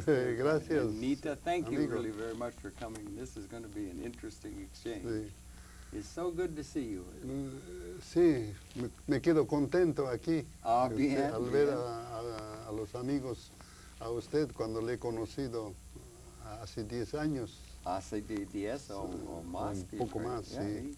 Gracias. And Nita, thank you amigo. really very much for coming. This is going to be an interesting exchange. Sí. It's so good to see you. Sí, me quedo contento aquí Bien, al ver a los amigos, a usted cuando le he conocido hace 10 años. Hace 10 o más. Un poco más, sí.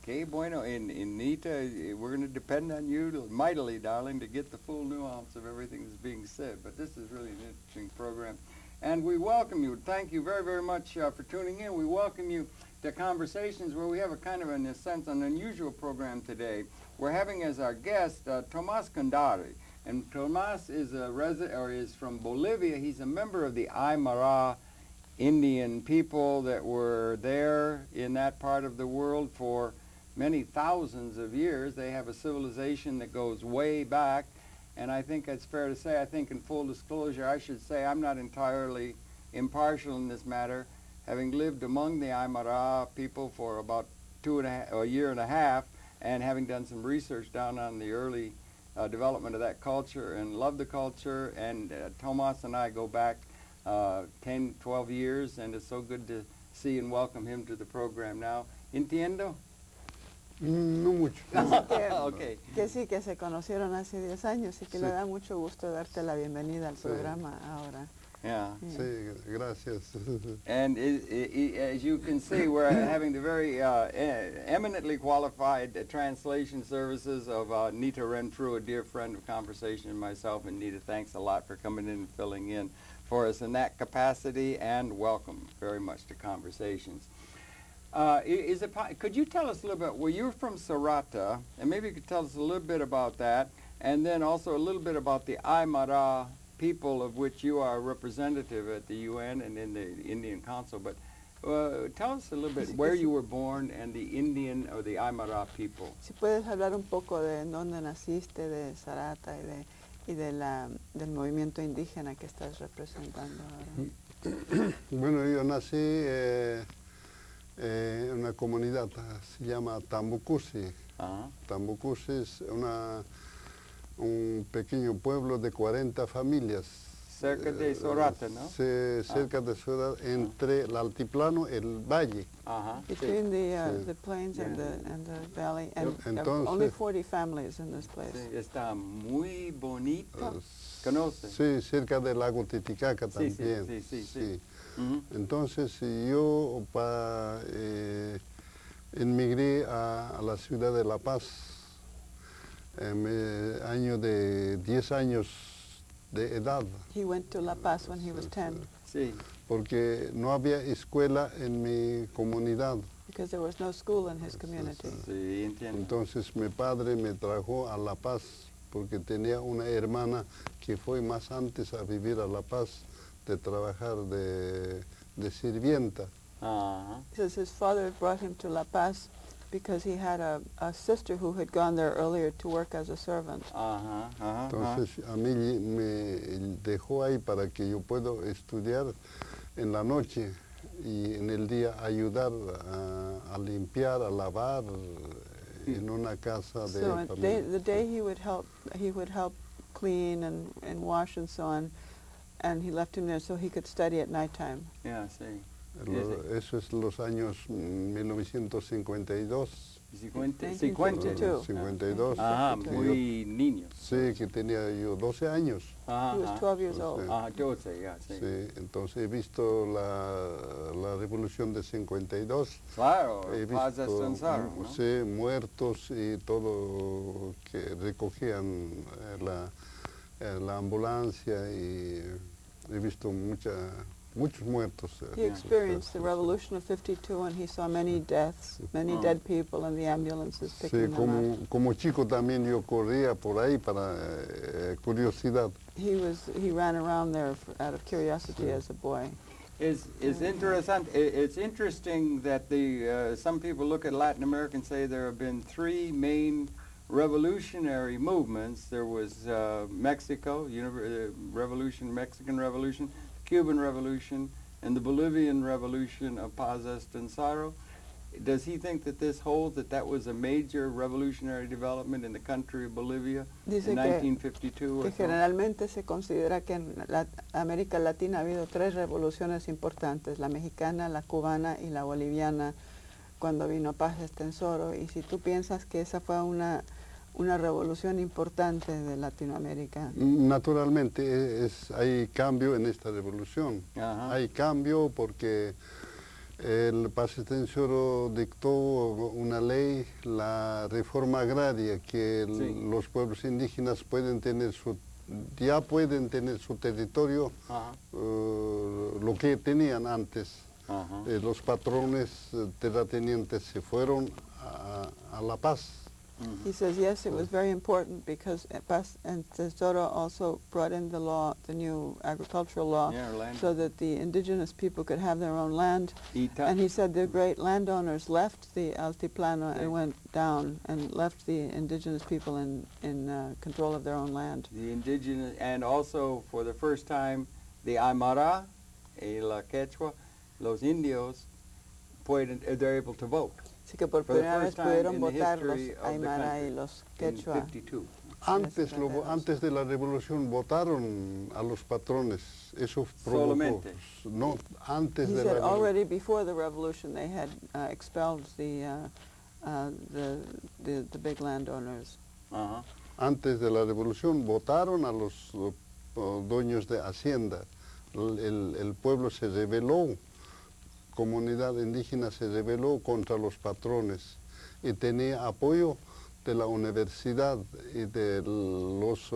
Okay, bueno, and Nita, we're going to depend on you mightily, darling, to get the full nuance of everything that's being said. But this is really an interesting program. And we welcome you. Thank you very, very much for tuning in. We welcome you to Conversations, where we have a kind of, in a sense, an unusual program today. We're having as our guest TOMAS CONDORI. And Tomas is is from Bolivia. He's a member of the Aymara Indian people that were there in that part of the world for many thousands of years. They have a civilization that goes way back, and I think it's fair to say, I think in full disclosure, I should say I'm not entirely impartial in this matter, having lived among the Aymara people for about a year and a half, and having done some research down on the early development of that culture and love the culture, and Tomas and I go back 10, 12 years, and it's so good to see and welcome him to the program now. ¿Entiendo? No mucho. Okay. Que sí, que se conocieron hace 10 años y que le da mucho gusto darte la bienvenida al programa ahora. Yeah. Sí, gracias. And as you can see, we're having the very eminently qualified translation services of Nita Renfrew, a dear friend of Conversation, and myself. And Nita, thanks a lot for coming in and filling in for us in that capacity, and welcome very much to Conversations. Could you tell us a little bit, well, you're from Sarata, and maybe you could tell us a little bit about that, and then also a little bit about the Aymara people of which you are a representative at the UN and in the Indian Council. But tell us a little bit where you were born and the Indian or the Aymara people. Si puedes hablar un poco de dónde naciste, de Sarata y del movimiento indígena que estás representando ahora. Bueno, yo nací en una comunidad, se llama Tambucusi. Tambucusi es un pequeño pueblo de 40 familias. Cerca de Sorata, ¿no? Cerca de Sorata, entre el altiplano y el valle. Between the plains and the valley, and Entonces, only 40 families in this place. Sí, está muy bonita. ¿Conoce? Sí, cerca del lago Titicaca también. Sí. Entonces yo emigré a la ciudad de La Paz año de 10 años de edad. He went to La Paz when he was 10. Sí. Porque no había escuela en mi comunidad. Because there was no school in his community. Sí, entiendo. Entonces mi padre me trajo a La Paz porque tenía una hermana que fue más antes a vivir a La Paz, de trabajar de sirvienta. Says his father brought him to La Paz because he had a sister who had gone there earlier to work as a servant. Entonces a mí me dejó ahí para que yo pueda estudiar en la noche y en el día ayudar a limpiar, a lavar en una casa de familia. The day he would help clean and wash and so on, and he left him there so he could study at nighttime. Yeah, sí. Eso es los años 1952. 52. Muy niño. Sí, que tenía yo 12 años. He was 12 years old. 12, ya, sí. Sí, entonces he visto la revolución de 52. Claro, he visto muertos y todo que recogían la ambulancia, y he visto muchos muertos. He experienced the revolution of 52 and he saw many deaths, many dead people in the ambulances picking them up. Como chico también yo corría por ahí para curiosidad. He ran around there out of curiosity as a boy. It's interesting that some people look at Latin America and say there have been 3 main revolutionary movements. There was Mexico, Mexican Revolution, Cuban Revolution, and the Bolivian Revolution of Paz Estensaro. Does he think that this holds, that was a major revolutionary development in the country of Bolivia Dice in que 1952 or so? generalmente se considera que en América Latina ha habido tres revoluciones importantes, la mexicana, la cubana y la boliviana, cuando vino Paz Estenssoro. Y si tú piensas que esa fue una revolución importante de Latinoamérica. Naturalmente, hay cambio en esta revolución. Ajá. Hay cambio porque el Paz Estenssoro dictó una ley, la reforma agraria, que los pueblos indígenas ya pueden tener su territorio, lo que tenían antes. Los patrones terratenientes se fueron a La Paz. He says, yes, it was very important because Paz Estenssoro also brought in the law, the new agricultural law, so that the indigenous people could have their own land. And he said the great landowners left the altiplano and went down and left the indigenous people in control of their own land. The indigenous, and also for the first time, the Aymara y la Quechua, los indios, they're able to vote. Así que por primera vez pudieron votar los Aymara y los Quechua. Antes de la revolución votaron a los patrones. Eso provocó. Solamente. No, antes He de said la already before the revolution they had expelled the big landowners. Antes de la revolución votaron a los dueños de hacienda. El pueblo se rebeló. Comunidad indígena se rebeló contra los patrones y tenía apoyo de la universidad y de los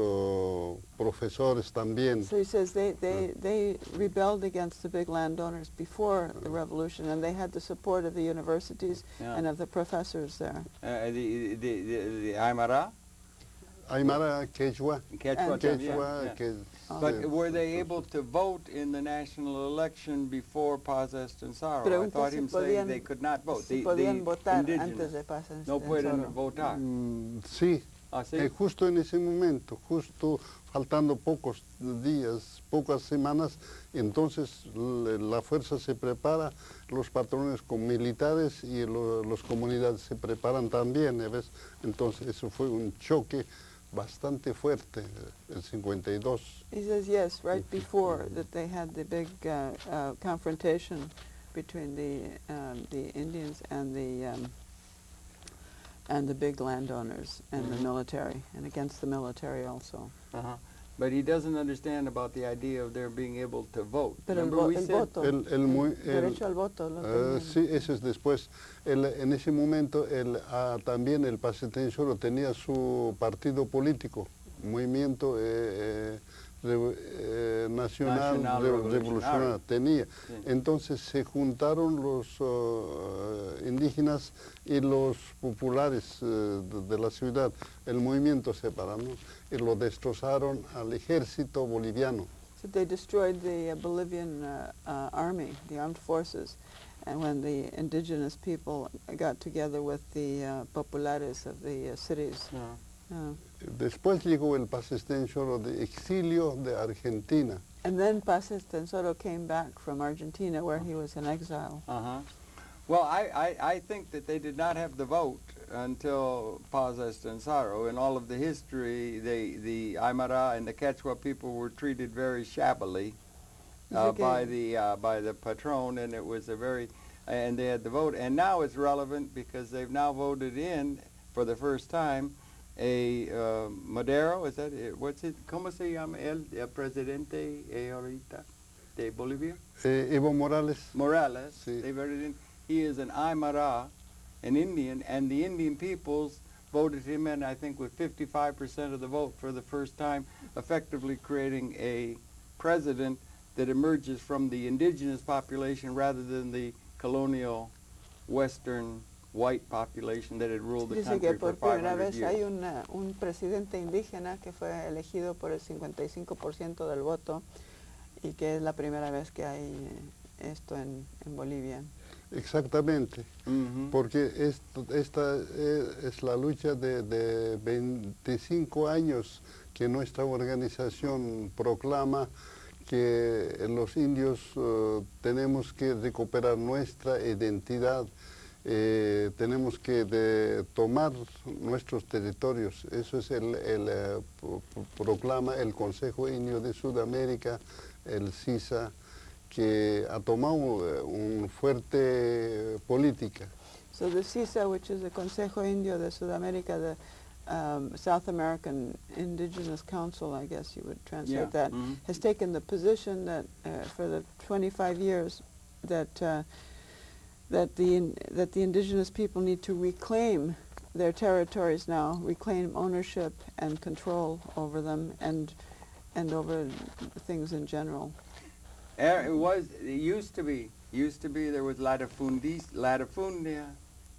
profesores también. So he says they rebelled against the big landowners before the revolution, and they had the support of the universities and of the professors there. The Aymara? Aymara, Quechua. Quechua, But were they able to vote in the national election before Paz Estenssoro? I thought him saying they could not vote. Si podían votar antes de Paz Estenssoro. No pueden votar. Sí. ¿Sí? Justo en ese momento, justo faltando pocos días, pocas semanas, entonces la fuerza se prepara, los patrones con militares y las comunidades se preparan también, ¿ves? Entonces eso fue un choque bastante fuerte, el 52. He says yes, right before that they had the big confrontation between the Indians and the big landowners and the military, and against the military also. But he doesn't understand about the idea of their being able to vote. Pero el voto, derecho al voto. Sí, eso es después. En ese momento también el Paz Estenssoro tenía su partido político, Movimiento Nacional Revolucionario, tenía. Sí. Entonces se juntaron los indígenas y los populares de la ciudad, el movimiento separado, y lo destrozaron al ejército boliviano. So they destroyed the Bolivian army, the armed forces, and when the indigenous people got together with the populares of the cities. Después llegó el Paz Estenssoro de exilio de Argentina. And then Paz Estenssoro came back from Argentina, where he was in exile. Well, I think that they did not have the vote until Paz Estenssoro. In all of the history, the Aymara and the Quechua people were treated very shabbily by the patron, and it was and they had the vote. And now it's relevant because they've now voted in, for the first time, a Madero, is that it? What's it? ¿Cómo se llama el presidente ahorita de Bolivia? Evo Morales. Morales. Sí. They voted in. He is an Aymara, an Indian, and the Indian peoples voted him in, I think, with 55% of the vote for the first time, effectively creating a president that emerges from the indigenous population rather than the colonial Western white population that had ruled the country que por for primera 500 vez years. hay un presidente indígena que fue elegido por el 55% del voto y que es la primera vez que hay esto en Bolivia. Exactamente, porque esta es la lucha de 25 años que nuestra organización proclama que los indios tenemos que recuperar nuestra identidad tenemos que tomar nuestros territorios. Eso es proclama el Consejo Indio de Sudamérica, el CISA, que ha tomado una fuerte política. So the CISA, which is the Consejo Indio de Sudamérica, the South American Indigenous Council, I guess you would translate that, has taken the position that for the 25 years that the indigenous people need to reclaim their territories now, reclaim ownership and control over them and over things in general. It used to be there was latifundia,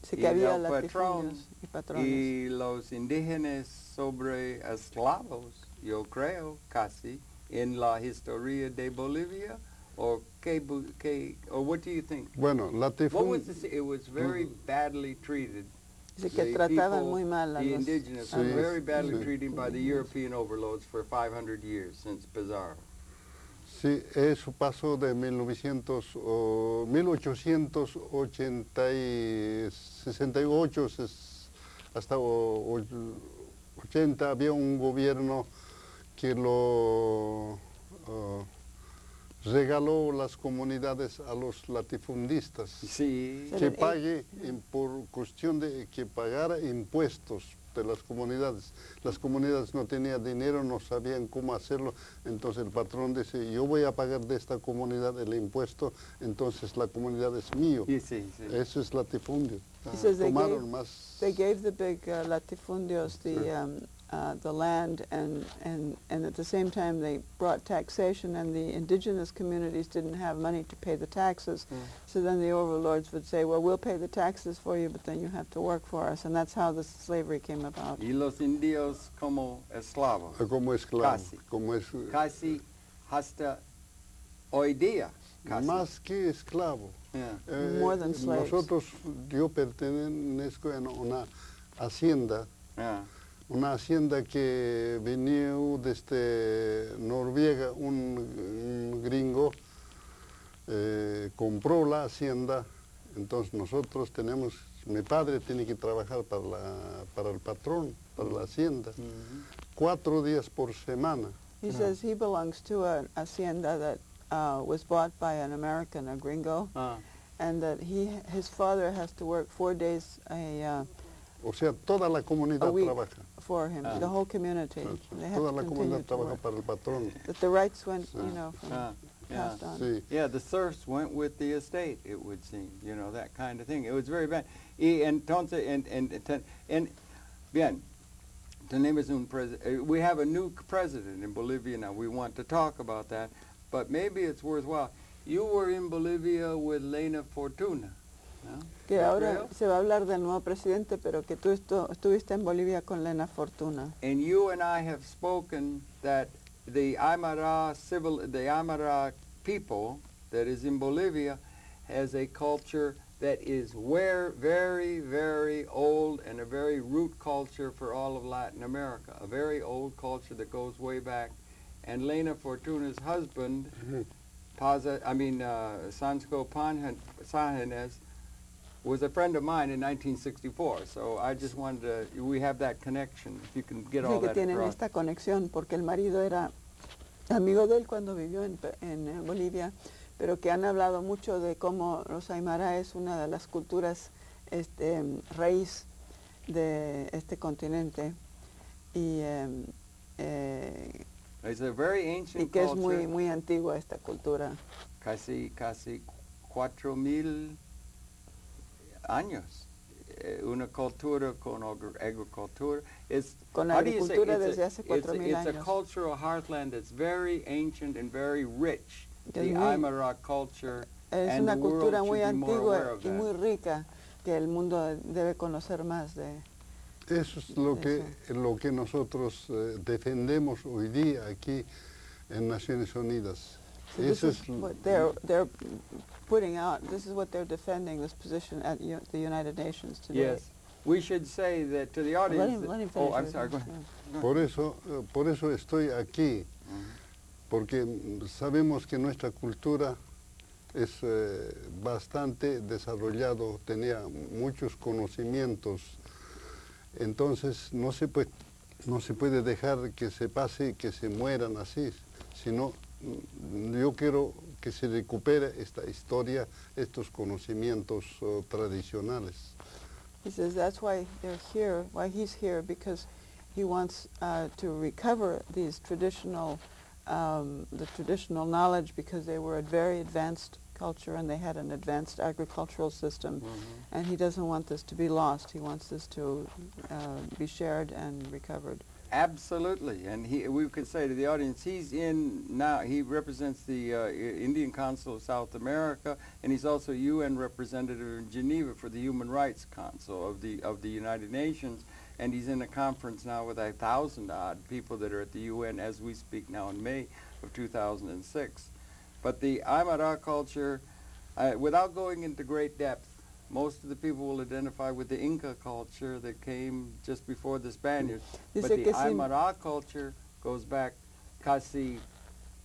Sí, y que había el patrón latifundios y patrones. y los indígenas sobre esclavos, yo creo, casi, en la historia de Bolivia. Or what do you think? Bueno, it was very badly treated. Dice que trataban muy mal a the los indigenous were very badly treated by the European overlords for 500 years since Pizarro. Sí, eso pasó de 1868 hasta 80. Había un gobierno que lo regaló las comunidades a los latifundistas, sí, que pague por cuestión de que pagara impuestos de las comunidades. Las comunidades no tenían dinero, no sabían cómo hacerlo, entonces el patrón dice, yo voy a pagar de esta comunidad el impuesto, entonces la comunidad es mío. Sí, sí. Eso es latifundio. Tomaron más. They gave the big latifundios the land, and at the same time they brought taxation, and the indigenous communities didn't have money to pay the taxes. So then the overlords would say, well, we'll pay the taxes for you, but then you have to work for us. And that's how the slavery came about. Y los indios como esclavos. Como esclavos. Casi hasta hoy día. Casi. Más que esclavo. More than slaves. Yo pertenezco a una hacienda. Una hacienda que venía desde Noruega, un gringo compró la hacienda, entonces nosotros mi padre tiene que trabajar para el patrón, para la hacienda, 4 días por semana. He says he belongs to an hacienda that was bought by an American, a gringo, and that his father has to work 4 days o sea, toda la comunidad trabaja. For him, the whole community. Toda la comunidad trabaja para el patrón. That the rights went, passed on. Sí. Yeah, the serfs went with the estate, it would seem, that kind of thing. It was very bad. Y entonces, bien, tenemos we have a new president in Bolivia now. We want to talk about that, but maybe it's worthwhile. You were in Bolivia with Lena Fortuna. ¿No? Que ahora se va a hablar del nuevo presidente, pero que tú estuviste en Bolivia con Lena Fortuna. And you and I have spoken that the Aymara people that is in Bolivia has a culture that is very, very old and a very root culture for all of Latin America, a very old culture that goes way back. And Lena Fortuna's husband, Sansko Sáenz, was a friend of mine in 1964, so I just wanted we have that connection, if you can get all that tienen across. Esta conexión, porque el marido era amigo de él cuando vivió en Bolivia, pero que han hablado mucho de cómo los Aymara es una de las culturas raíz de este continente, y It's a very ancient que es culture. muy antigua esta cultura. Casi 4,000 años. Una cultura con agricultura. Con agricultura desde hace 4,000 años. It's a cultural heartland that's very ancient and very rich. The Aymara culture. Es una cultura muy antigua y muy rica que el mundo debe conocer más de. Eso es lo que nosotros defendemos hoy día aquí en Naciones Unidas. So this is what they're putting out. This is what they're defending, this position at the United Nations today. Yes. We should say that to the audience. Let him I'm sorry, go ahead. Por eso estoy aquí, porque sabemos que nuestra cultura es bastante desarrollado, tenía muchos conocimientos, entonces no se puede dejar que se pase, que se mueran así, sino yo quiero que se recupere esta historia, estos conocimientos tradicionales. He says that's why they're here, why he's here, because he wants to recover these traditional, the traditional knowledge, because they were a very advanced culture and they had an advanced agricultural system, and he doesn't want this to be lost. He wants this to be shared and recovered. Absolutely, and we could say to the audience, he's in now, he represents the Indian Council of South America, and he's also UN representative in Geneva for the Human Rights Council of the United Nations, and he's in a conference now with 1,000-odd people that are at the UN as we speak now in May of 2006. But the Aymara culture, without going into great depth, most of the people will identify with the Inca culture that came just before the Spaniards. But the Aymara culture goes back casi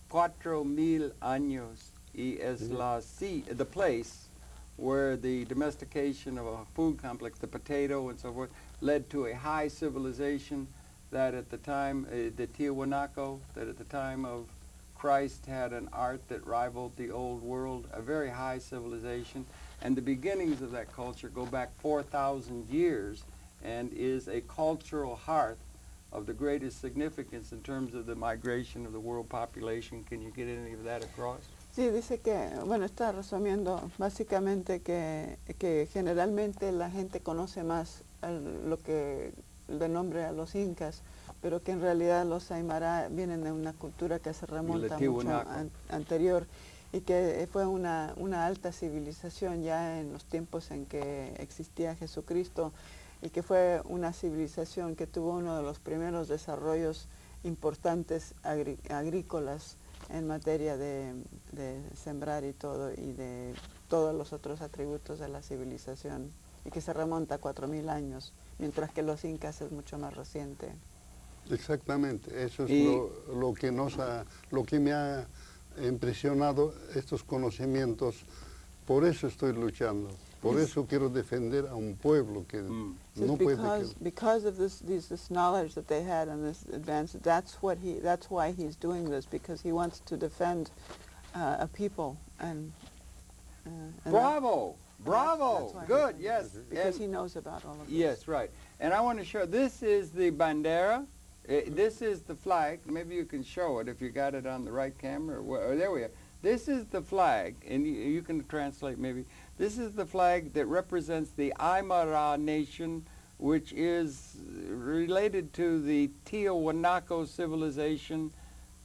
4,000 años, y es the place where the domestication of a food complex, the potato and so forth, led to a high civilization that at the time, the Tiwanaku, that at the time of Christ had an art that rivaled the old world, a very high civilization. And the beginnings of that culture go back 4,000 years and is a cultural hearth of the greatest significance in terms of the migration of the world population. Can you get any of that across? Sí, dice que, bueno, está resumiendo básicamente que generalmente la gente conoce más lo que de nombre a los incas, pero que en realidad los Aymara vienen de una cultura que se remonta mucho anterior, y que fue una alta civilización ya en los tiempos en que existía Jesucristo, y que fue una civilización que tuvo uno de los primeros desarrollos importantes agrícolas en materia de sembrar y de todos los otros atributos de la civilización, y que se remonta a 4,000 años, mientras que los incas es mucho más reciente. Exactamente, eso es lo que me ha impresionado, estos conocimientos. Por eso estoy luchando, por eso quiero defender a un pueblo que no puede. Because of this knowledge that they had and this advance, that's why he's doing this, because he wants to defend a people and bravo, bravo, good, yes. Because he knows about all of this. Yes, right. And I want to show, this is the bandera. This is the flag. Maybe you can show it if you got it on the right camera. There we are. This is the flag, and you can translate maybe. This is the flag that represents the Aymara nation, which is related to the Tiwanaku civilization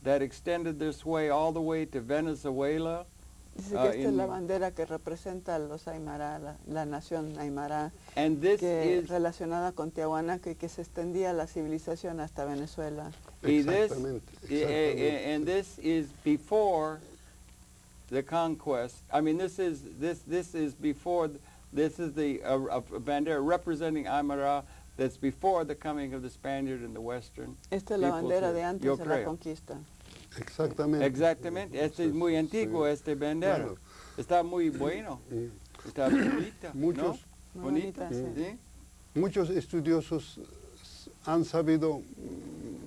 that extended their sway all the way to Venezuela. Dice que esta es la bandera que representa a los Aymara, la nación Aymara, que es relacionada con Tiahuanaco y que se extendía la civilización hasta Venezuela. Exactamente. And this is before the conquest. I mean, this is before. This is the bandera representing Aymara that's before the coming of the Spaniard and the Western. Esta es la bandera de antes de la conquista. Exactamente. Exactamente. Este es muy antiguo, este bandera. Claro. Está muy bueno. Está bonita, muchos, ¿no? Bonita, sí. Muchos estudiosos han sabido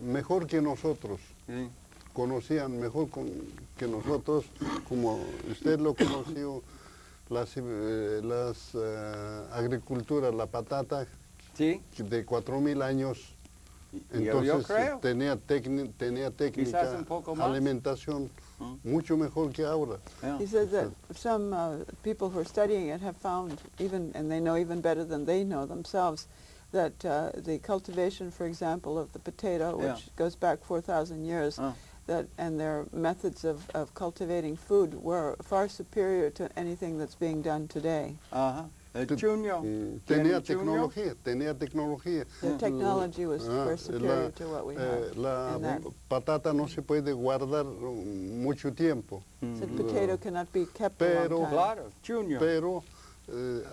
mejor que nosotros, conocían mejor que nosotros, como usted lo conoció, las agriculturas, la patata, de 4,000 años. Entonces tenía técnica, alimentación mucho mejor que ahora. He says that some people who are studying it have found, and they know even better than they know themselves, that the cultivation, for example, of the potato, which goes back 4,000 years, and their methods of cultivating food were far superior to anything that's being done today. Tenía tecnología. The technology was far superior to what we have. La patata no se puede guardar mucho tiempo. The potato cannot be kept a long time. Claro, pero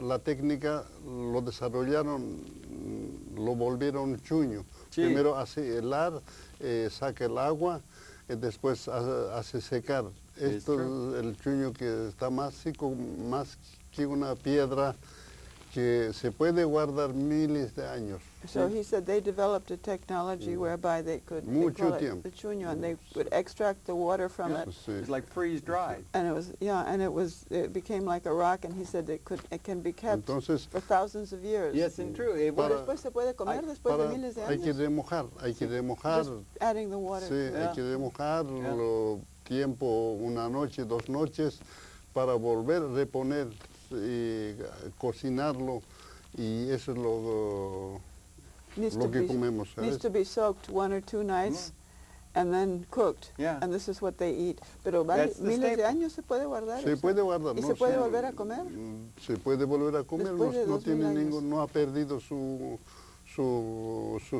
la técnica lo desarrollaron, lo volvieron chuño. Primero hace helar, saca el agua, y después hace secar. Esto es el chuño que está más que una piedra que se puede guardar miles de años. So he said they developed a technology whereby they could Mucho call it tiempo. the chuño, and they would extract the water from it. It's like freeze dried. And it became like a rock, and he said it can be kept for thousands of years. Yes, and true. Después se puede comer después de miles de años. Hay que remojar. Just adding the water. Sí, hay que remojarlo tiempo, una noche, 2 noches, para volver a reponer y cocinarlo, y eso es lo que comemos. Needs to be soaked 1 or 2 nights and then cooked. Yeah. And this is what they eat. Pero miles de años se puede guardar. Se puede guardar. ¿Y se puede volver a comer? Se puede volver a comer. No tiene no ha perdido sus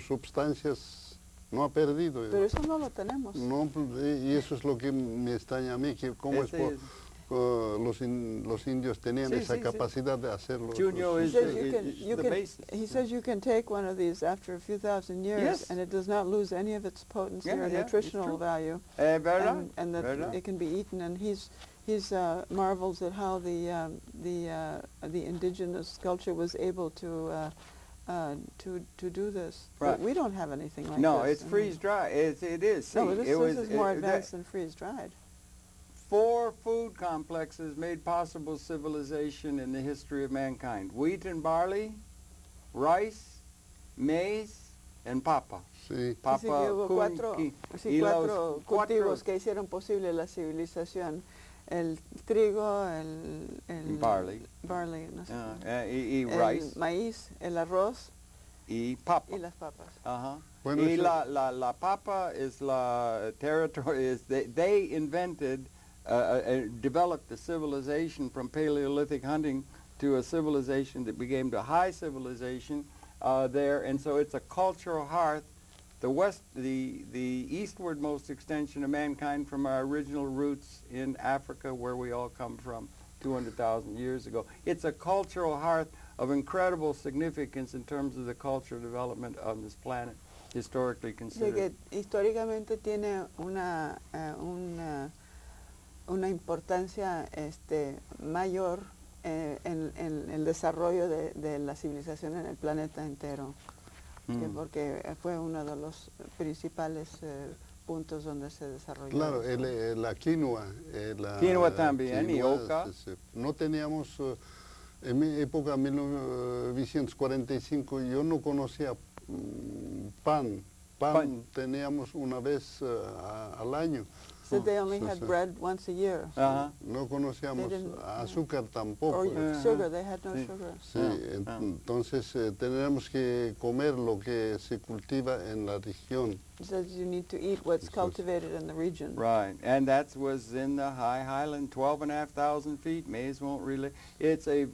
sustancias. No ha perdido. Pero eso no lo tenemos. No, y eso es lo que me extraña a mí, que cómo los indios tenían esa capacidad de hacerlo. He says you can take one of these after a few thousand years, and it does not lose any of its potency or nutritional value, and that it can be eaten. And he's marvels at how the indigenous culture was able to do this. Right. But we don't have anything like no, this. it's freeze dried. It is. See, no, this is more advanced than freeze dried. 4 food complexes made possible civilization in the history of mankind: wheat and barley, rice, maize, and papa. Sí. Así que hubo cuatro cultivos que hicieron posible la civilización: el trigo, el barley, no sé, y el rice, maíz, el arroz y papa. Y las papas. Bueno, y la papa is la territory. They invented. Developed the civilization from Paleolithic hunting to a civilization that became the high civilization there, and so it's a cultural hearth, the eastwardmost extension of mankind from our original roots in Africa, where we all come from 200,000 years ago. It's a cultural hearth of incredible significance in terms of the cultural development on this planet, historically considered. Históricamente tiene una importancia mayor en el desarrollo de la civilización en el planeta entero, porque fue uno de los principales puntos donde se desarrolló. Claro, la quinoa. Quinoa también, y oca. No teníamos, en mi época, 1945, yo no conocía pan. Teníamos una vez al año. So they only had bread once a year. No conocíamos azúcar tampoco. Or sugar, they had no sugar. Sí, entonces tenemos que comer lo que se cultiva en la región. He says you need to eat what's cultivated in the region. Right, and that was in the high highland, 12,500 feet. Maize won't really. It's a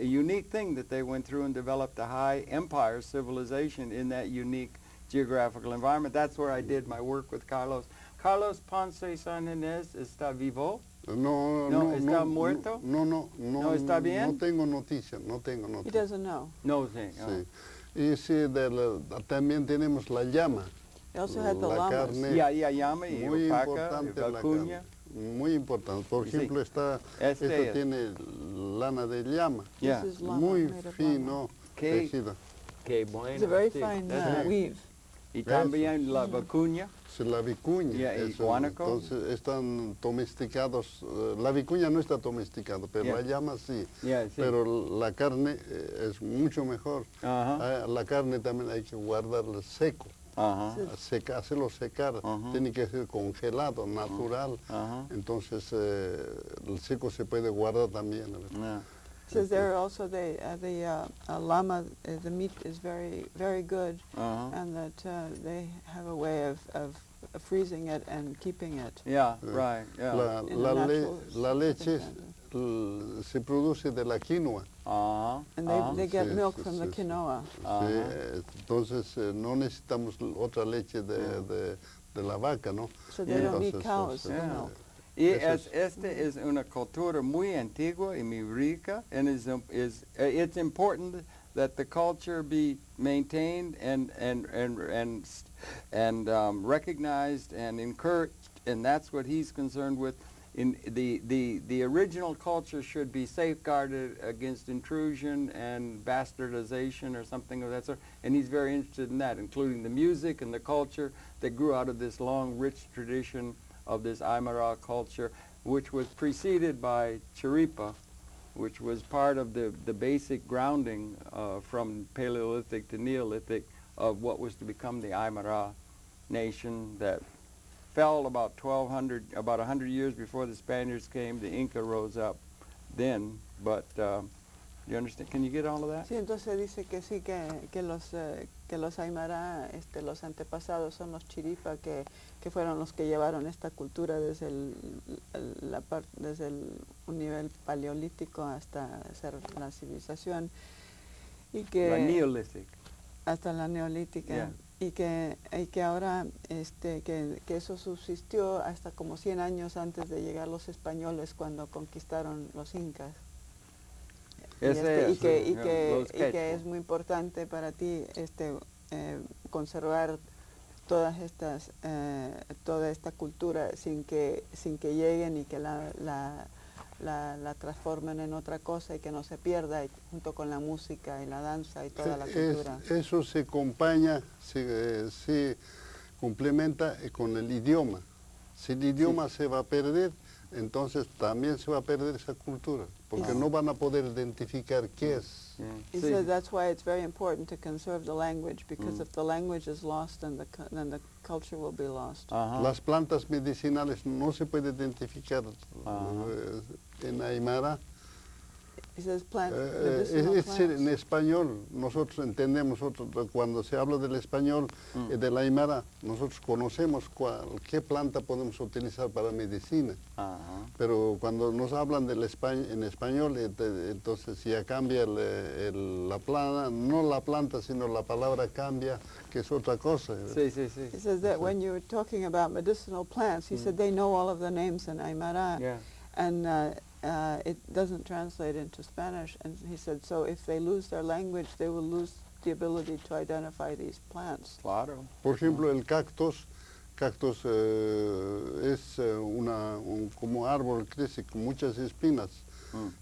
unique thing that they went through and developed a high empire civilization in that unique geographical environment. That's where I did my work with Carlos. Carlos Ponce San Inés está vivo? No, ¿está muerto? No, ¿está bien? No tengo noticia. He doesn't know. No, sí. Sí. Y sí, también tenemos la llama. They also had the llamas. Carne, llama y muy alpaca, importante y la vacuña. carne. Muy importante. Por ejemplo, esto tiene lana de llama. Muy fino, tejido. Qué bueno. It's a very fine weave. Y también la vacuña. La vicuña, entonces están domesticados. La vicuña no está domesticada, pero la llama sí. Pero la carne es mucho mejor. La carne también hay que guardarla seco. Hacerlo secar, tiene que ser congelado, natural. Entonces el seco se puede guardar también. Says there also the llama, the meat is very, very good, and that they have a way of freezing it and keeping it. Right. La leche se produce de la quinoa. And they get milk from the quinoa. Entonces no necesitamos otra leche de la vaca, ¿no? So they don't need cows for milk. Y esta es una cultura muy antigua y muy rica, and it's important that the culture be maintained and recognized and encouraged, and that's what he's concerned with the original culture should be safeguarded against intrusion and bastardization or something of that sort. And he's very interested in that, including the music and the culture that grew out of this long, rich tradition of this Aymara culture, which was preceded by Chiripa, which was part of the basic grounding from Paleolithic to Neolithic of what was to become the Aymara nation that fell about 100 years before the Spaniards came. The Inca rose up then, but you understand? Can you get all of that? Sí, entonces dice que sí, que los Aymara, los antepasados son los Chiripa, que fueron los que llevaron esta cultura desde un nivel paleolítico hasta ser la civilización. Y que, la Neolithic. Hasta la neolítica. Yeah. Y que ahora que eso subsistió hasta como 100 años antes de llegar los españoles cuando conquistaron los incas. Y que es muy importante para ti conservar toda esta cultura sin que lleguen y que la transformen en otra cosa y que no se pierda, junto con la música y la danza y toda la cultura. Eso se acompaña, se complementa con el idioma. Si el idioma se va a perder, entonces también se va a perder esa cultura, porque no van a poder identificar qué es. He says that's why it's very important to conserve the language, because if the language is lost, then the culture will be lost. Las plantas medicinales no se puede identificar en Aymara. He says medicinal plants. En español, nosotros entendemos, cuando se habla del español del Aymara, nosotros conocemos qué planta podemos utilizar para medicina. Pero cuando nos hablan en español, entonces ya cambia la planta, no la planta, sino la palabra cambia, que es otra cosa. Sí, sí, sí. He says that when you're talking about medicinal plants, he said they know all of the names in Aymara, and it doesn't translate into Spanish, and he said, so if they lose their language, they will lose the ability to identify these plants. Claro. Por ejemplo, el cactus es como árbol, crece con muchas espinas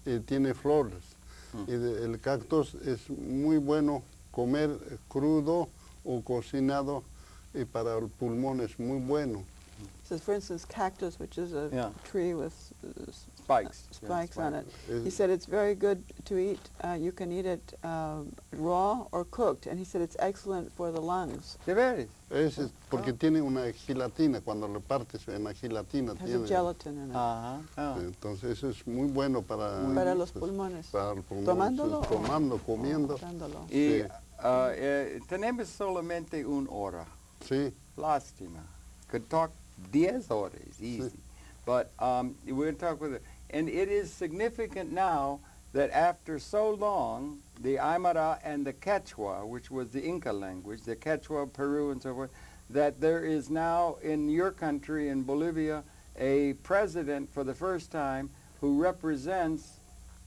y tiene flores. Y el cactus es muy bueno comer crudo o cocinado, y para el pulmón es muy bueno. So for instance, cactus, which is a tree with spikes on it. He said it's very good to eat. You can eat it raw or cooked, and he said it's excellent for the lungs. ¿De veras? Es porque tiene una gelatina, cuando lo partes en la gelatina tiene gelatin in it. Entonces eso es muy bueno para los pulmones. Para el pulmón. ¿Tomándolo? Tomando, comiendo. Y tenemos solamente una hora. Sí. Lástima. Could talk 10 horas, easy. Sí. But we're going to talk with it. And it is significant now that after so long, the Aymara and the Quechua, which was the Inca language, the Quechua, Peru, and so forth, that there is now in your country, in Bolivia, a president for the first time who represents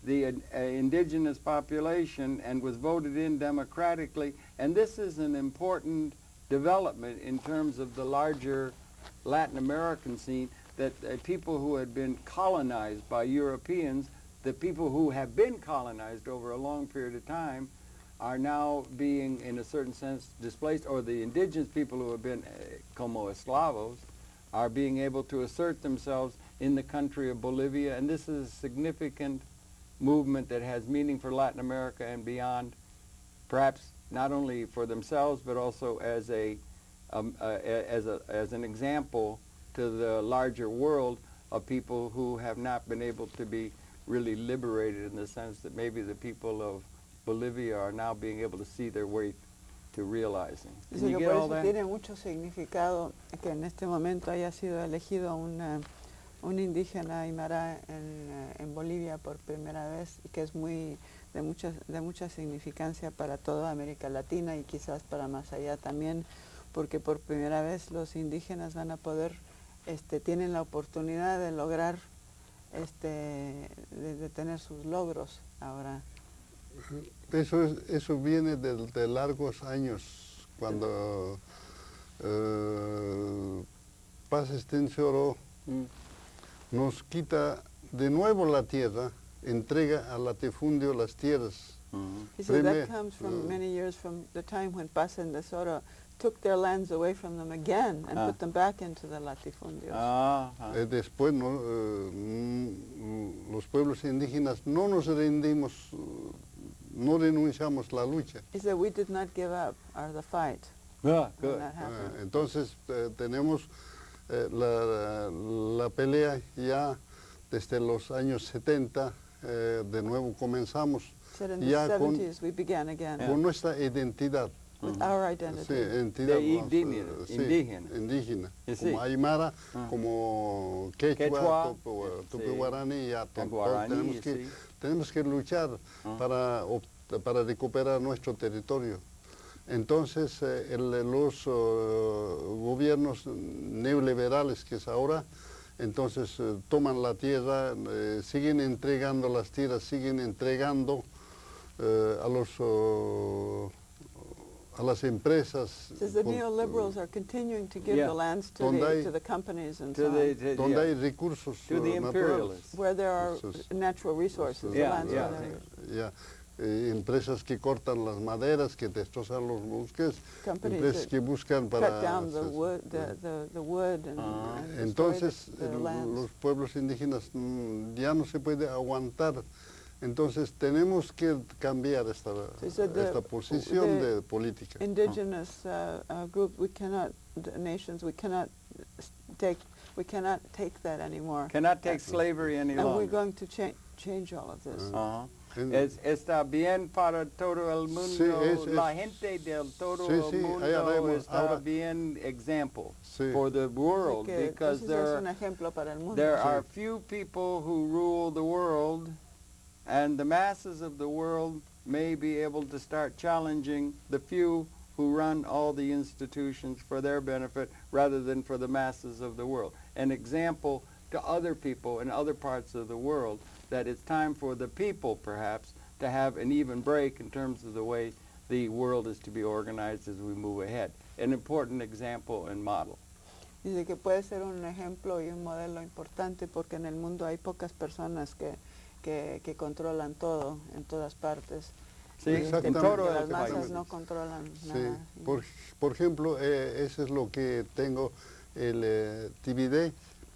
the indigenous population and was voted in democratically. And this is an important development in terms of the larger Latin American scene, that people who had been colonized by Europeans, the people who have been colonized over a long period of time, are now being, in a certain sense, displaced, or the indigenous people who have been, como esclavos, are being able to assert themselves in the country of Bolivia. And this is a significant movement that has meaning for Latin America and beyond, perhaps not only for themselves, but also as an example to the larger world of people who have not been able to be really liberated, in the sense that maybe the people of Bolivia are now being able to see their way to realizing. Can you get all that? Tiene mucho significado que en este momento haya sido elegido un indígena aymara en Bolivia por primera vez, y que es de mucha significancia para toda América Latina y quizás para más allá también, porque por primera vez los indígenas van a poder, tienen la oportunidad de lograr, de tener sus logros ahora. Eso viene de largos años, cuando Paz Extensoro nos quita de nuevo la tierra, entrega al latifundio las tierras. He said that comes from many years from the time when Pasa and Tesoro took their lands away from them again and put them back into the latifundios. Después los pueblos indígenas no nos rendimos, no renunciamos la lucha. He said we did not give up the fight. Good. Entonces tenemos la pelea ya desde los años 70, de nuevo comenzamos ya con nuestra identidad. With our identity. Sí, identidad indígena. Como aymara, como quechua, tupi-guaraní, ya tenemos que luchar para recuperar nuestro territorio. Entonces los gobiernos neoliberales que es ahora, entonces toman la tierra, siguen entregando las tierras, siguen entregando a las empresas. The neoliberals are continuing to give the lands to the companies and so on. Donde hay recursos naturales. Where there are natural resources, the lands are there. Empresas que cortan las maderas, que destrozan los bosques, empresas que buscan para... Cut down the wood and entonces los pueblos indígenas ya no se puede aguantar. Entonces tenemos que cambiar esta posición de política. Indigenous groups, nations, we cannot take that anymore. Cannot take slavery any longer. And we're going to change all of this. Está bien para todo el mundo, la gente del todo el mundo está bien example for the world, because there are few people who rule the world, and the masses of the world may be able to start challenging the few who run all the institutions for their benefit rather than for the masses of the world. An example to other people in other parts of the world that it's time for the people, perhaps, to have an even break in terms of the way the world is to be organized as we move ahead. An important example and model. Dice que puede ser un ejemplo y un modelo importante porque en el mundo hay pocas personas que controlan todo en todas partes. Sí, exactamente. Las masas no controlan nada. Sí. Por ejemplo, eso es lo que tengo el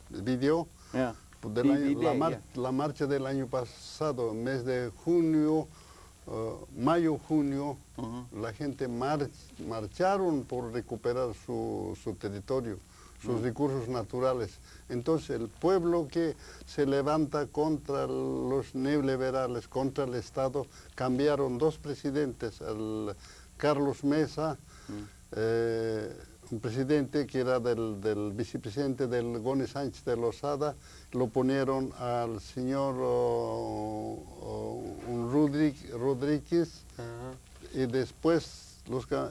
video. La marcha del año pasado, mes de junio, mayo-junio, la gente marcharon por recuperar su territorio, sus recursos naturales. Entonces el pueblo que se levanta contra los neoliberales, contra el Estado, cambiaron dos presidentes, Carlos Mesa, un presidente que era del vicepresidente del Gómez Sánchez de Lozada, lo ponieron al señor Rodríguez, y después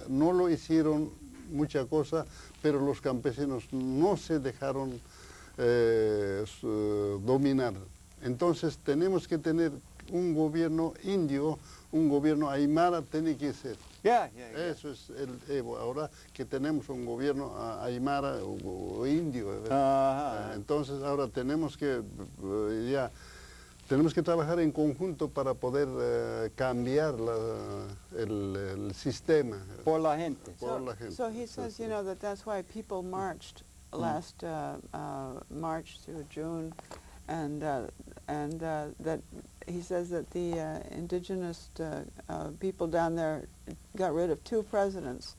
no lo hicieron mucha cosa, pero los campesinos no se dejaron dominar. Entonces tenemos que tener un gobierno indio, un gobierno aymara, tiene que ser. Eso es el Evo. Ahora que tenemos un gobierno aymara o indio, entonces ahora tenemos que trabajar en conjunto para poder cambiar el sistema. Por la gente. So he says, you know, that's why people marched last March through June, and that he says that the indigenous people down there got rid of two presidents,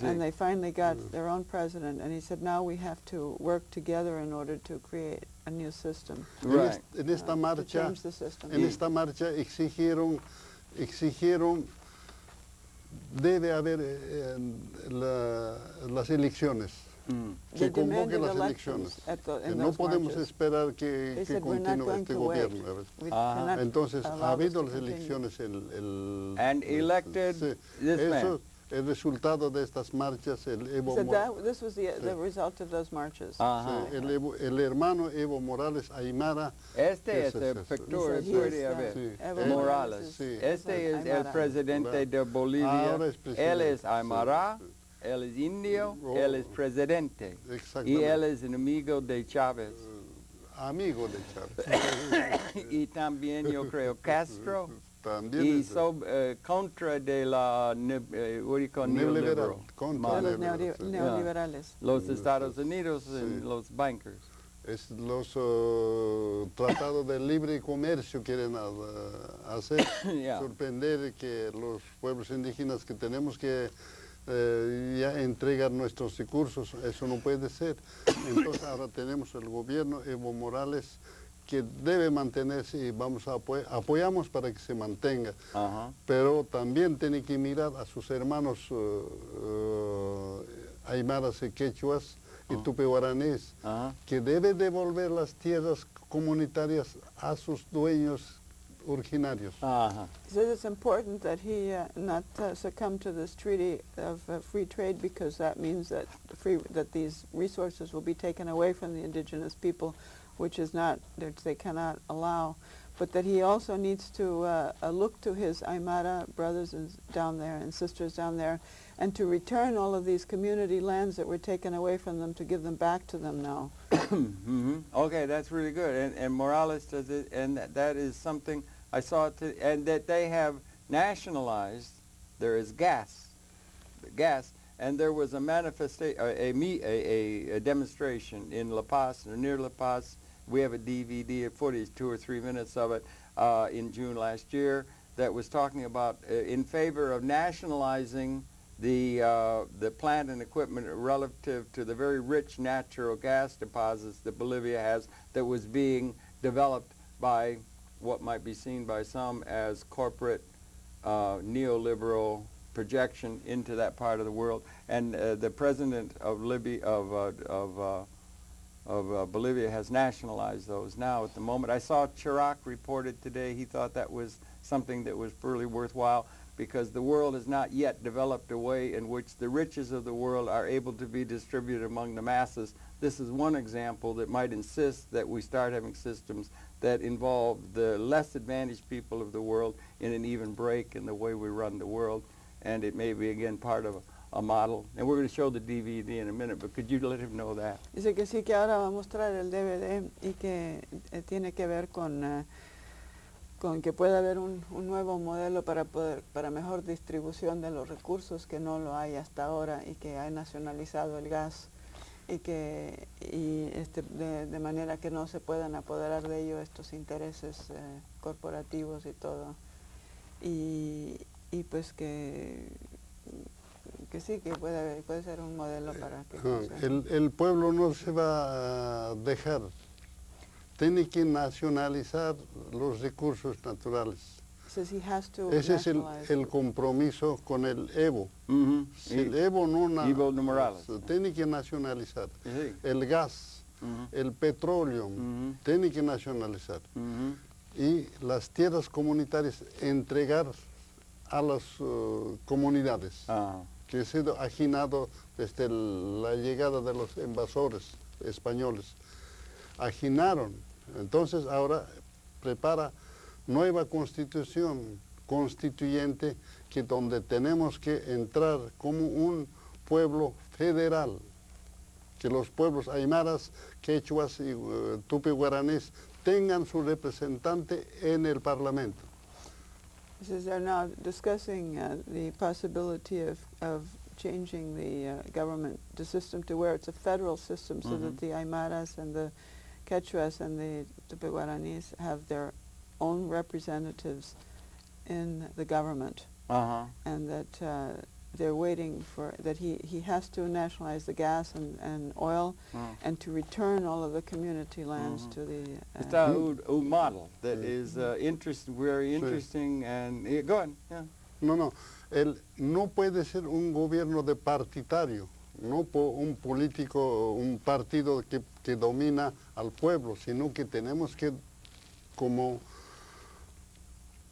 and they finally got their own president, and he said now we have to work together in order to create a new system. Right. En esta marcha, to change the system. En esta marcha exigieron debe haber las elecciones. Que convoque las elecciones. No podemos esperar que continúe este gobierno. Entonces, ha habido las elecciones. And elected this man. El resultado de estas marchas, el Evo Morales. This was the result of those marches. El hermano Evo Morales Aymara. Este es el factor, Morales. Este es el presidente de Bolivia. Él es Aymara. Él es indio, él es presidente, y él es enemigo de Chávez. amigo de Chávez. Y también yo creo Castro. También y contra de la neoliberal. Contra los neoliberales. Los Estados Unidos y los bankers. Es los tratados de libre comercio quieren hacer, sorprender que los pueblos indígenas que tenemos que ya entregar nuestros recursos, eso no puede ser. Entonces ahora tenemos el gobierno Evo Morales que debe mantenerse y vamos a apoyamos para que se mantenga. Pero también tiene que mirar a sus hermanos aymaras y quechuas y tupi-guaraníes, que debe devolver las tierras comunitarias a sus dueños originarios. So it's important that he not succumb to this treaty of free trade, because that means that these resources will be taken away from the indigenous people, which is not, they cannot allow. But that he also needs to look to his Aymara brothers down there and sisters down there, and to return all of these community lands that were taken away from them, to give them back to them now. Okay, that's really good. And Morales does it, and that is something I saw, and that they have nationalized. There is gas, and there was a manifestation, a demonstration in La Paz, or near La Paz. We have a DVD of footage, 2 or 3 minutes of it, in June last year, that was talking about in favor of nationalizing the plant and equipment relative to the very rich natural gas deposits that Bolivia has, that was being developed by what might be seen by some as corporate neoliberal projection into that part of the world. And the president of Bolivia has nationalized those now at the moment. I saw Chirac reported today. He thought that was something that was really worthwhile, because the world has not yet developed a way in which the riches of the world are able to be distributed among the masses. This is one example that might insist that we start having systems that involve the less advantaged people of the world in an even break in the way we run the world. And it may be, again, part of a model. And we're going to show the DVD in a minute, but could you let him know that? Dice que sí, que ahora va a mostrar el DVD y que tiene que ver con que puede haber un nuevo modelo para mejor distribución de los recursos, que no lo hay hasta ahora, y que ha nacionalizado el gas, y de manera que no se puedan apoderar de ello estos intereses corporativos y todo, y pues que sí, que puede ser un modelo para que el pueblo no se va a dejar. Tiene que nacionalizar los recursos naturales. Ese es el compromiso con el Evo. Si el Evo no tiene que nacionalizar. El gas, el petróleo, tiene que nacionalizar. Y las tierras comunitarias entregar a las comunidades, que ha sido ajinado desde la llegada de los invasores españoles. Ajinaron. Entonces ahora prepara nueva constitución constituyente, que donde tenemos que entrar como un pueblo federal, que los pueblos aymaras, quechuas y tupi-guaraníes tengan su representante en el Parlamento. They're now discussing the possibility of changing the government, the system, to where it's a federal system, so that the aymaras and the Quechuas and the Tupi-Guaraníes have their own representatives in the government, and that they're waiting for, that he has to nationalize the gas and oil, and to return all of the community lands to the... It's a model that is very interesting, and go ahead. Yeah. No, no puede ser un gobierno de partidario, no un político, un partido que domina al pueblo, sino que tenemos que, como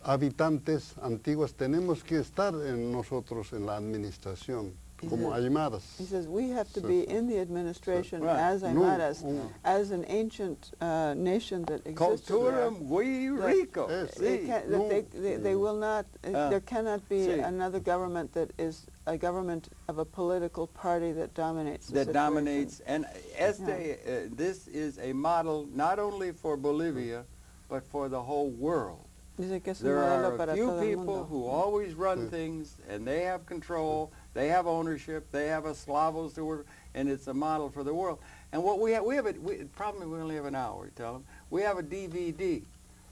habitantes antiguos, tenemos que estar nosotros en la administración, como aymaras. He says we have to be in the administration Right. as aymaras, as an ancient nation that exists. Cultura muy rico. They will not, there cannot be another government that is a government of a political party that dominates the situation. And this is a model not only for Bolivia, but for the whole world. There are a few people who always run things, and they have control, they have ownership, they have a Slavos to work, and it's a model for the world. And what probably we only have an hour, tell them. We have a DVD.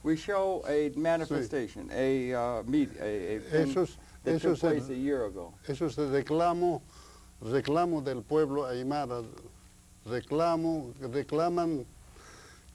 We show a manifestation, a thing that took place a year ago. Eso es el reclamo del pueblo aymara. Reclaman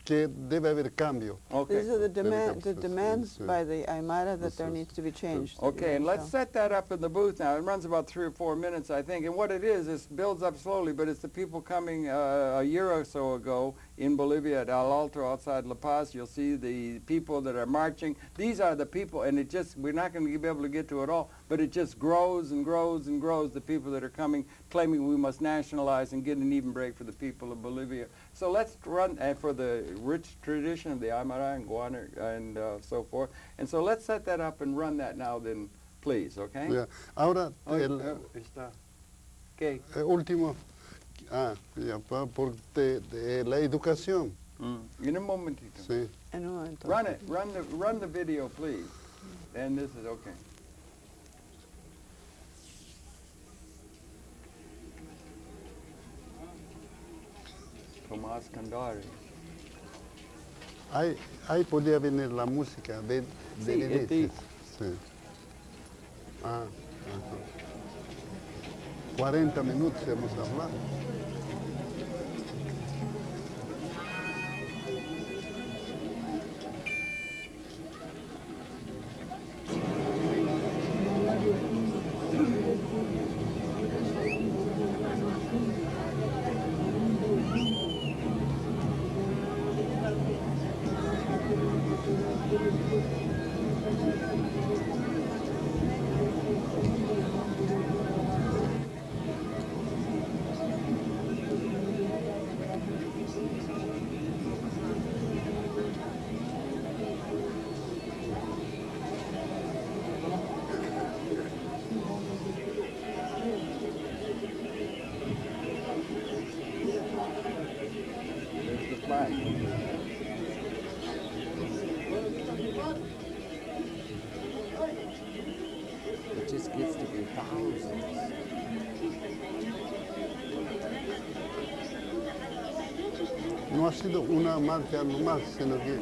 que debe haber cambio. Okay. These are the demands by the Aymara that there needs to be changed. Okay, and let's set that up in the booth now. It runs about 3 or 4 minutes, I think. And what it is builds up slowly, but it's the people coming a year or so ago in Bolivia at El Alto outside La Paz. You'll see the people that are marching. These are the people, and we're not going to be able to get to it all, but it just grows and grows and grows, the people that are coming, claiming we must nationalize and get an even break for the people of Bolivia. So let's run, and for the rich tradition of the Aymara and Guana and so forth. And so let's set that up and run that now then, please, okay? Yeah. Ahora, ¿Qué? Último, por la educación. En un momentito. Sí. Run the video, please. And this is okay. TOMAS CONDORI. Ahí podía venir la música de Benítez. Sí. 40 minutos hemos hablado. It just gets to be thousands. No ha sido una marcha nomás, sino que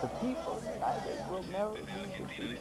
The people will never be defeated.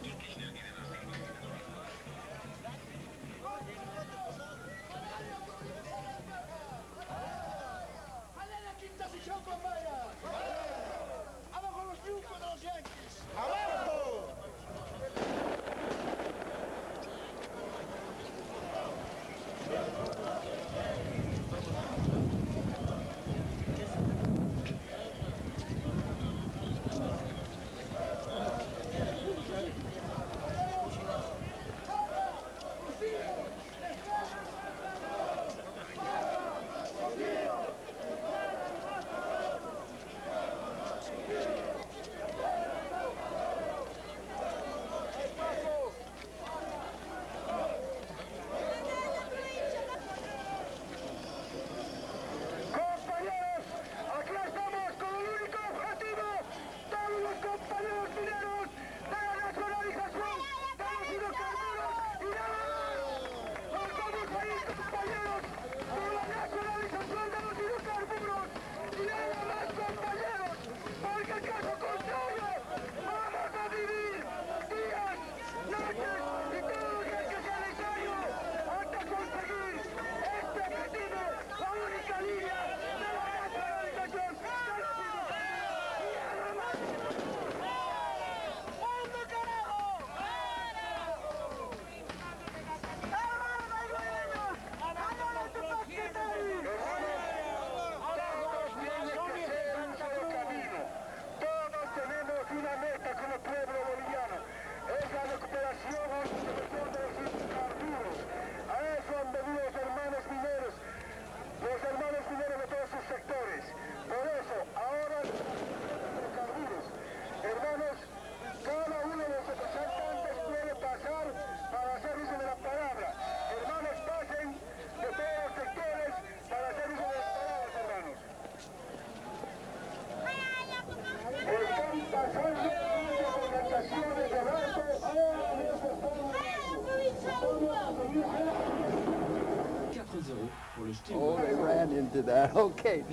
Oh, they ran into that. Okay,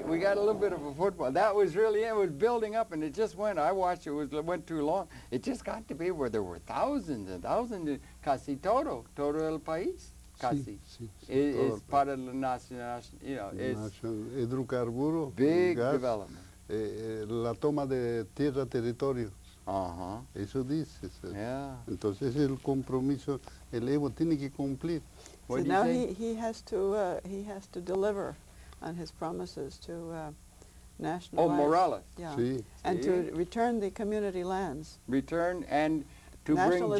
we got a little bit of a football. That was really, it was building up, and it just went. I watched it. Went too long. It just got to be where there were thousands and thousands. Casi todo el país. Casi. Es para la nacional, you know, it's hidrocarburo, big gas, development. La toma de tierra, territorio. Eso dice. Yeah. Entonces el compromiso, el Evo tiene que cumplir. So now he has to deliver on his promises to nationalize. Oh, Morales. Yeah. Sí. And to return the community lands. Return and to bring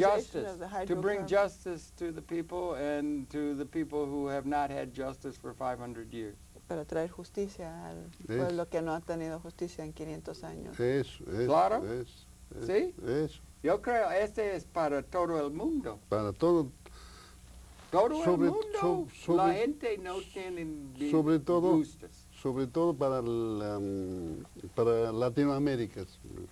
justice to the people and to the people who have not had justice for 500 years. Para traer justicia al pueblo que no ha tenido justicia en 500 años. Eso. Claro. ¿Sí? Eso. Yo creo este es para todo el mundo. Para todo. Todo el mundo. La gente no tiene sobre todo para Latinoamérica.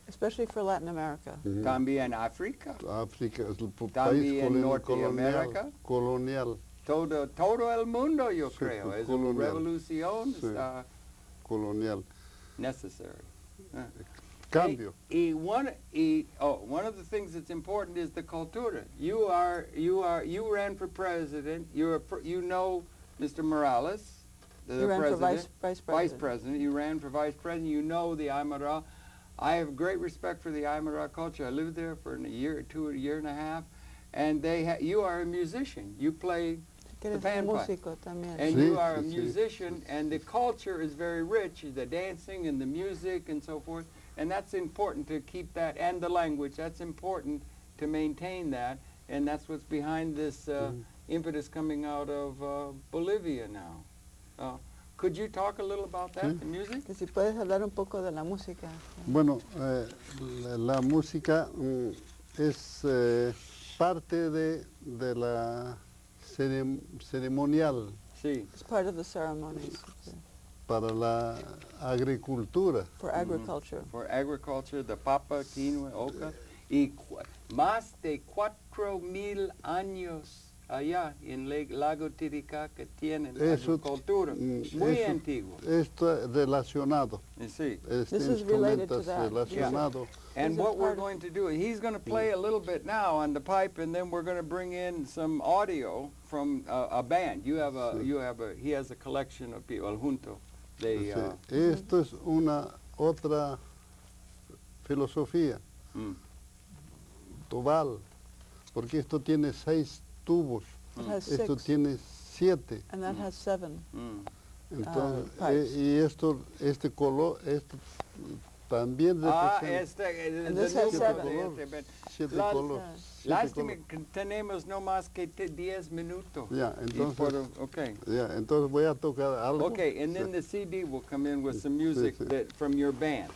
Especially for Latin America. También África. África es el También país Norteamérica. Colonial. Todo el mundo, yo creo. Es una revolución colonial. Necessary. Cambio. One of the things that's important is the cultura. You ran for president. You know Mr. Morales, the president, vice president. You ran for vice president. You know the Aymara. I have great respect for the Aymara culture. I lived there for a year and a half, and you are a musician. You play the panpipe, and you are a musician, and the culture is very rich. The dancing and the music and so forth. And that's important to keep that, and the language, that's important to maintain that, and that's what's behind this impetus coming out of Bolivia now. Could you talk a little about that, the music? Si puedes hablar un poco de la música. Bueno, la música es parte de la ceremonial. Sí. It's part of the ceremonies. Para la agricultura. For agriculture. For agriculture, the papa, quinoa, oca. Y más de 4,000 años allá en Lago Titicaca tienen agricultura. Muy antiguo. Esto relacionado. Sí. This is related to that. Relacionado. Yeah. And what we're going to do, he's going to play a little bit now on the pipe, and then we're going to bring in some audio from a band. He has a collection of people, junto. Esto es una otra filosofía, tubal, porque esto tiene 6 tubos, esto tiene 7. And that has 7. Entonces, y este color, también representa. And this has 7 colores. Lástima que tenemos no más que 10 minutos. Ya, entonces, okay. Entonces voy a tocar algo. Okay, and then the CD will come in with some music from your band.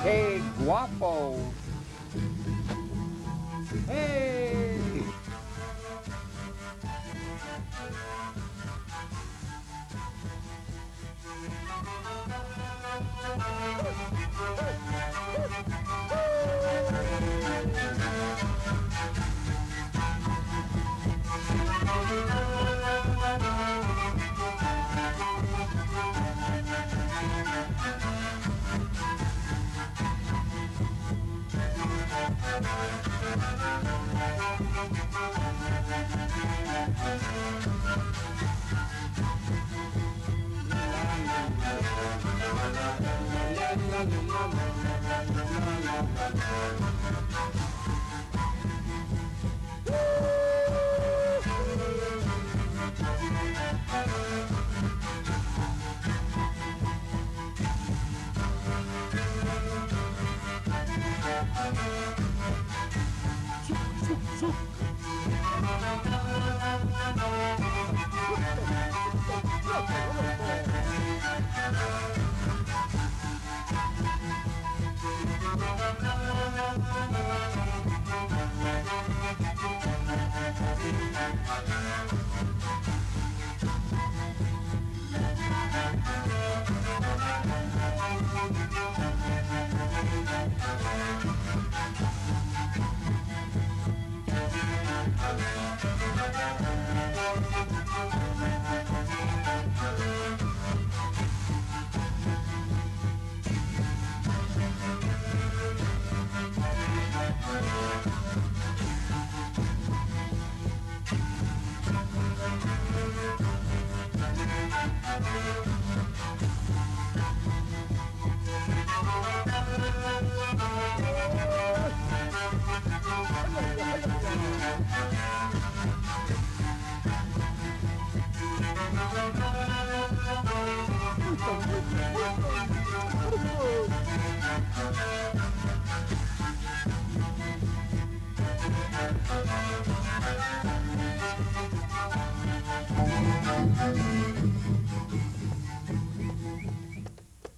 Hey, guapo. Hey.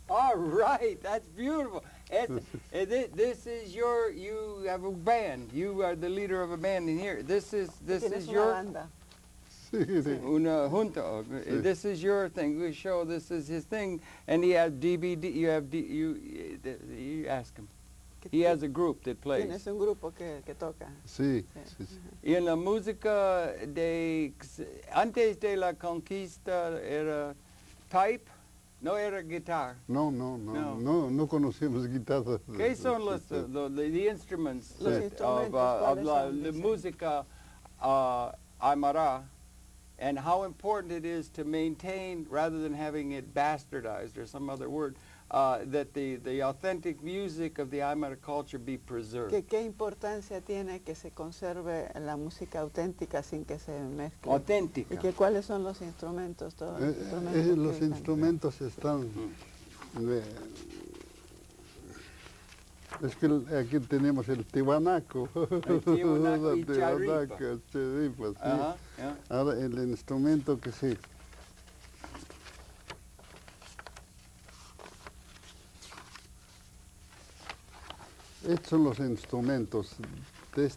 All right, that's beautiful. This is your, you have a band. You are the leader of a band in here. This is your banda. una junta. This is your thing. We show this is his thing, and he has DVD. You ask him. He has a group that plays. Tienes un grupo que toca. Sí, Sí. sí, sí. Y en la música de antes de la conquista era pipe, no era guitarra. No conocíamos guitarra. ¿Qué son los the instruments Los of instrumentos, ¿cuáles son? la música aymara, and how important it is to maintain, rather than having it bastardized or some other word, that the authentic music of the Aymara culture be preserved? ¿Qué importancia tiene que se conserve la música auténtica sin que se mezcle? Auténtica. ¿Y cuáles son los instrumentos? Todos los instrumentos, Los instrumentos están... Es que aquí tenemos el tiwanaco. El tiwanaco y charipa. Charipa, sí. Ajá, yeah. Ahora el instrumento que sí. Estos son los instrumentos de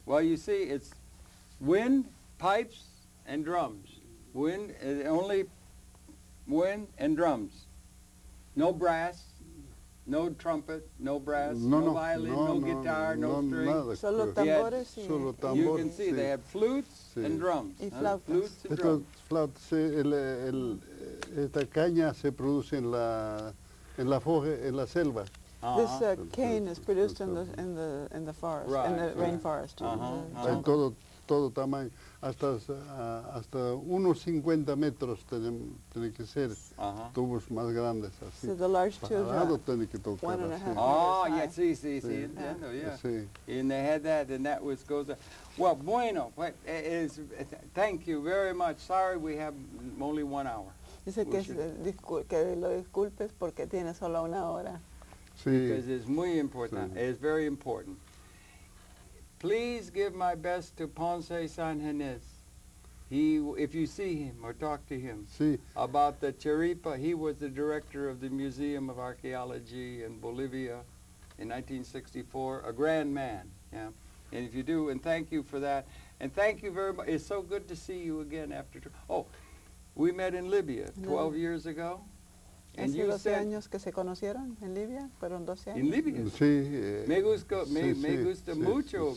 well, you see, it's wind, pipes, and drums. Wind, only wind and drums. No brass, no trumpet, no brass, no violin, no guitar, no string. Nada. Solo tambores y... Solo You tambores, can see sí. they have flutes Sí. and drums. Y flautas. Flutes and Estos drums. flautas, esta caña se produce en la selva. This cane is produced in the forest, in the rainforest. Hay todo tamaño, hasta unos 50 metros tiene que ser, tubos más grandes así. So the large tubes are Tiene que tocar 1.5 así. meters Oh, high. yeah, sí, entiendo, yeah. Sí. And they had that, and that goes on. Well, bueno, thank you very much. Sorry we have only 1 hour. Dice que lo disculpes porque tiene solo 1 hora. Sí. Because it's muy important. Sí. It's very important. Please give my best to Ponce San Ginés. If you see him or talk to him Sí. about the charipa, he was the director of the Museum of Archaeology in Bolivia in 1964, a grand man. Yeah. And if you do, and thank you for that. And thank you very much. It's so good to see you again after. We met in Libya 12 years ago. And Hace you 12 said, años que se conocieron en Libia, fueron 12 años. in Libya. Sí. Me gusta mucho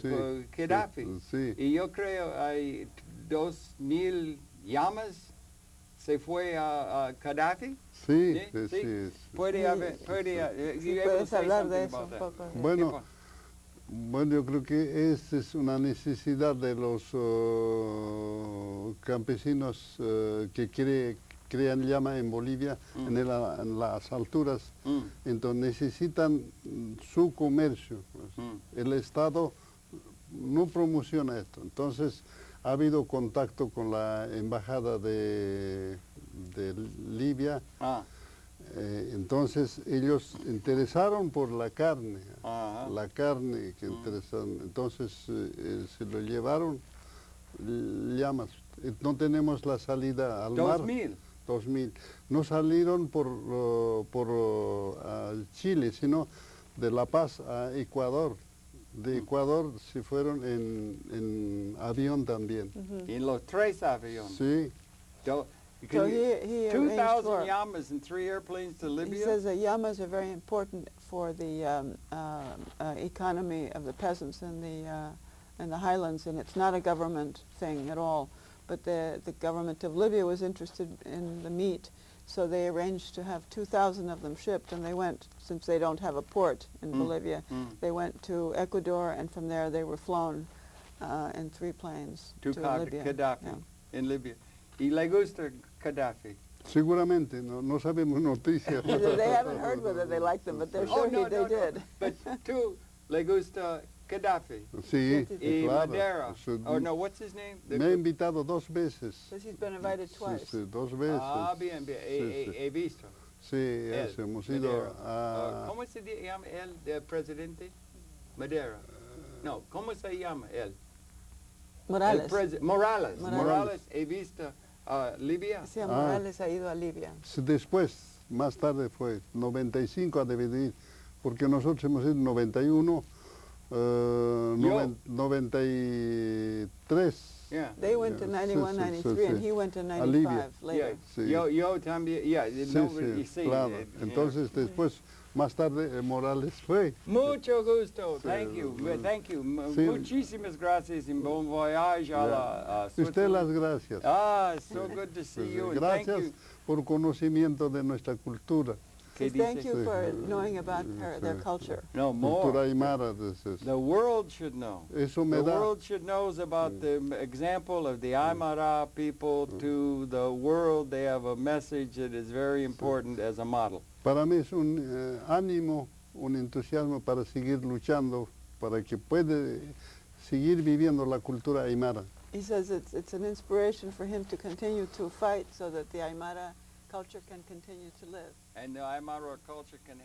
Gaddafi. Sí. Y yo creo hay 2,000 llamas se fue a Gaddafi. Sí, ¿Sí? sí, sí. Puede haber, Puedes hablar de eso un poco. Bueno, yo creo que esta es una necesidad de los campesinos que quiere crean llama en Bolivia, en las alturas, entonces necesitan su comercio. El Estado no promociona esto, entonces ha habido contacto con la embajada de Libia. Entonces ellos interesaron por la carne, que interesaron, entonces se lo llevaron llamas. No tenemos la salida al mar. 2000. No salieron por Chile, sino de La Paz a Ecuador. De Ecuador se fueron en avión también. En los 3 aviones. Sí. So he 2,000 llamas and 3 airplanes to Libya? He says that llamas are very important for the economy of the peasants in the highlands, and it's not a government thing at all. But the government of Libya was interested in the meat, so they arranged to have 2,000 of them shipped, and they went, since they don't have a port in Bolivia, they went to Ecuador, and from there they were flown in 3 planes to Libya. Gaddafi, in Libya. ¿Y le gusta Gaddafi? Seguramente, no sabemos noticias. They haven't heard whether they like them, but they're sure they did. But tú, le gusta Gaddafi? Sí, y claro. Madera. Oh, no, what's his name? Me ha invitado 2 veces. Because he's been invited twice. Sí, 2 veces. Ah, bien, bien. He visto. Sí, hemos ido a... ¿Cómo se llama el presidente? Madera. No, ¿cómo se llama él? Morales. Morales, he visto Libia. Sí, Morales ha ido a Libia. Después, más tarde fue, 95 a debe de ir, porque nosotros hemos ido en 91, 93. Yeah. They went to 91, 93, and he went to 95 later. Sí. Yo también, claro. Entonces, después, más tarde, Morales fue. Mucho gusto, thank you. Muchísimas gracias y bon voyage a la Usted las gracias. So good to see you. Gracias por conocimiento de nuestra cultura. Thank you for knowing about their culture. No more. Cultura aymara. The world should know. Eso me the da. world should know about the example of the Aymara people to the world. They have a message that is very important as a model. Para mí es un ánimo, un entusiasmo para seguir luchando, para que pueda seguir viviendo la cultura aymara. He says it's an inspiration for him to continue to fight so that the Aymara culture can continue to live. And the Aymara culture can